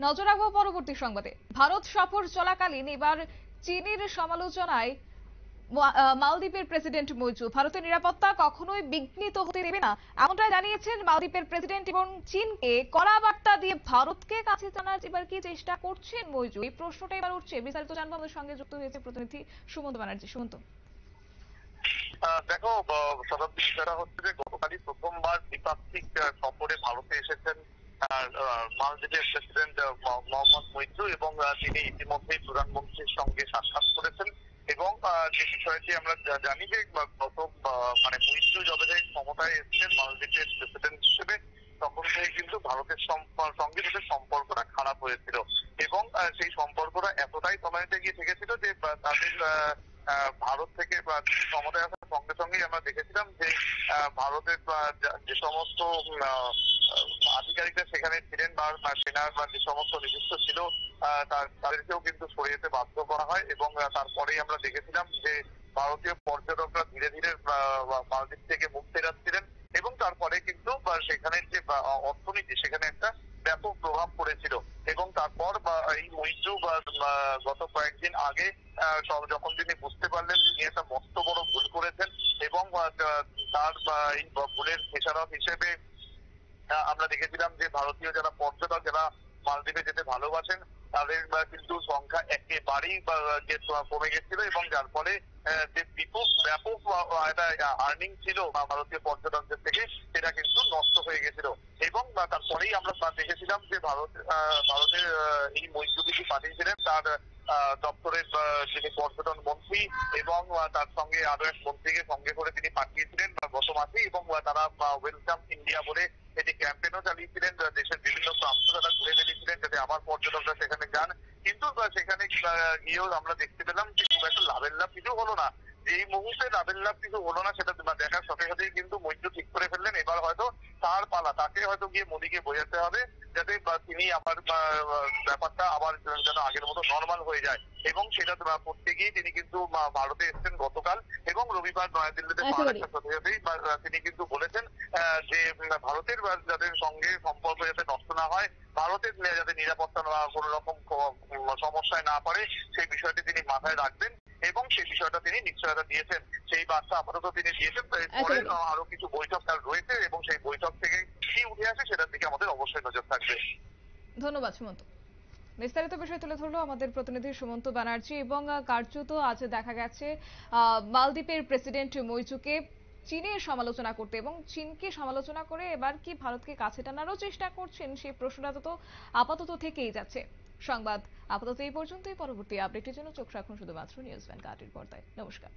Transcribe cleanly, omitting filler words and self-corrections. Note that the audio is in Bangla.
নজর রাখবো পরবর্তী সংবাদে। ভারত সফর চলাকালীন এবার চীনের সমালোচনায় মালদ্বীপের প্রেসিডেন্ট মৈত্র ভারতের নিরাপত্তা কখনোই বিঘ্নিত হতে দেবে না এমনটাই জানিয়েছেন মালদ্বীপের প্রেসিডেন্ট এবং চীনকে কড়া বার্তা দিয়ে ভারতকে কাছে টানার এবার কি চেষ্টা করছেন মৈত্র, এই প্রশ্নটা এবার উঠছে। বিস্তারিত জানবো, আমাদের সঙ্গে যুক্ত হয়েছে প্রতিনিধি সুমন্ত ব্যানার্জি। সুমন্ত, দেখো, শতাব্দী বিষয়টা হচ্ছে যে গতকালই প্রথমবার দ্বিপাক্ষিক সফরে ভারতে এসেছেন মালদ্বীপের প্রেসিডেন্ট মোহাম্মদ মৈত্র, এবং তিনি ইতিমধ্যেই প্রধানমন্ত্রীর সঙ্গে সাক্ষাৎ করেছেন। এবং যে বিষয়টি আমরা জানি যে গত মানে মৈত্র যবে থেকে ক্ষমতায় এসেছেন মালদ্বীপের প্রেসিডেন্ট হিসেবে, তখন থেকে কিন্তু ভারতের সঙ্গে তাদের সম্পর্কটা খারাপ হয়েছিল। এবং সেই সম্পর্কটা এতটাই তলানিতে গিয়ে থেকেছিল যে তাদের ভারত থেকে ক্ষমতায় আসার সঙ্গে সঙ্গেই আমরা দেখেছিলাম যে ভারতের যে সমস্ত আধিকারিকরা সেখানে ছিলেন বা সেনার বা যে সমস্ত নিযুক্ত ছিল তাদেরকেও কিন্তু সরিয়ে যেতে বাধ্য করা হয়। এবং তারপরেই আমরা দেখেছিলাম যে ভারতীয় পর্যটকরা ধীরে ধীরে মালদ্বীপ থেকে মুখ ফেরাচ্ছিলেন। এবং তারপরে কিন্তু সেখানের যে অর্থনীতি সেখানে একটা ব্যাপক প্রভাব পড়েছিল। এবং তারপর এই মৈত্র গত কয়েকদিন আগে যখন তিনি বুঝতে পারলেন তিনি একটা মস্ত বড় ভুল করেছেন, এবং তার এই ভুলের খেসারত হিসেবে আমরা দেখেছিলাম যে ভারতীয় যারা পর্যটক যারা মালদ্বীপে যেতে ভালোবাসেন তাদের কিন্তু সংখ্যা একেবারেই যে কমে গেছিল, এবং যার ফলে যে ব্যাপক একটা আর্নিং ছিল ভারতীয় পর্যটকদের থেকে সেটা কিন্তু নষ্ট হয়ে গেছিল। এবং তারপরেই আমরা দেখেছিলাম যে ভারতের এই মৈত্রীকে পাঠিয়েছিলেন তার দপ্তরের যিনি পর্যটন মন্ত্রী, এবং তার সঙ্গে আরো এক মন্ত্রীকে সঙ্গে করে তিনি পাঠিয়েছিলেন গত মাসে। এবং তারা ওয়েলকাম ইন্ডিয়া বলে এটি ক্যাম্পেইনও চালিয়েছিলেন, দেশের বিভিন্ন প্রান্ত তারা ঘুরে বেরিয়েছিলেন যাতে আবার পর্যটকরা সেখানে যান। কিন্তু সেখানে গিয়েও আমরা দেখতে পেলাম যে খুব একটা লাভের লাভ কিছু হলো না। এই মুহূর্তে লাভের লাভ কিছু হলো না সেটা দেখার সাথে সাথেই কিন্তু মৈত্র ঠিক করে ফেললেন এবার হয়তো তার পালা, তাকে হয়তো গিয়ে মোদীকে বোঝাতে হবে যাতে তিনি আবার ব্যাপারটা আবার যেন আগের মতো নর্মাল হয়ে যায়। এবং সেটা করতে গিয়ে তিনি কিন্তু ভারতে এসেছেন গতকাল, এবং রবিবার নয়াদিল্লিতে পাওয়ার একেবারে একটা সাথে সাথেই তিনি কিন্তু বলেছেন যে ভারতের যাদের সঙ্গে সম্পর্ক যাতে নষ্ট না হয়, ভারতের যাতে নিরাপত্তা কোনো রকম সমস্যায় না পড়ে সেই বিষয়টি তিনি মাথায় রাখবেন, এবং সেই বিষয়টা তিনি নিশ্চয়তা দিয়েছেন। সেই বার্তা আপাতত তিনি দিয়েছেন। এরপরে একেবারে আরো কিছু বৈঠক তার রয়েছে, এবং সেই বৈঠক থেকে কি উঠে আসে সেটার দিকে আমাদের অবশ্যই নজর থাকবে। ধন্যবাদ সুমন্ত। বিস্তারিত বিষয় তুলে ধরলো আমাদের প্রতিনিধি সুমন্ত ব্যানার্জি। এবং কার্যত আজ দেখা গেছে মালদ্বীপের প্রেসিডেন্ট মৈত্রকে চীনের সমালোচনা করতে এবং চীনকে সমালোচনা করে এবার কি ভারতকে কাছে টানারও চেষ্টা করছেন, সেই প্রশ্নটা তো আপাতত থেকেই যাচ্ছে। সংবাদ আপাতত এই পর্যন্তই। পরবর্তী আপডেটের জন্য চোখ রাখুন শুধুমাত্র নিউজ ভ্যানগার্ডের পর্দায়। নমস্কার।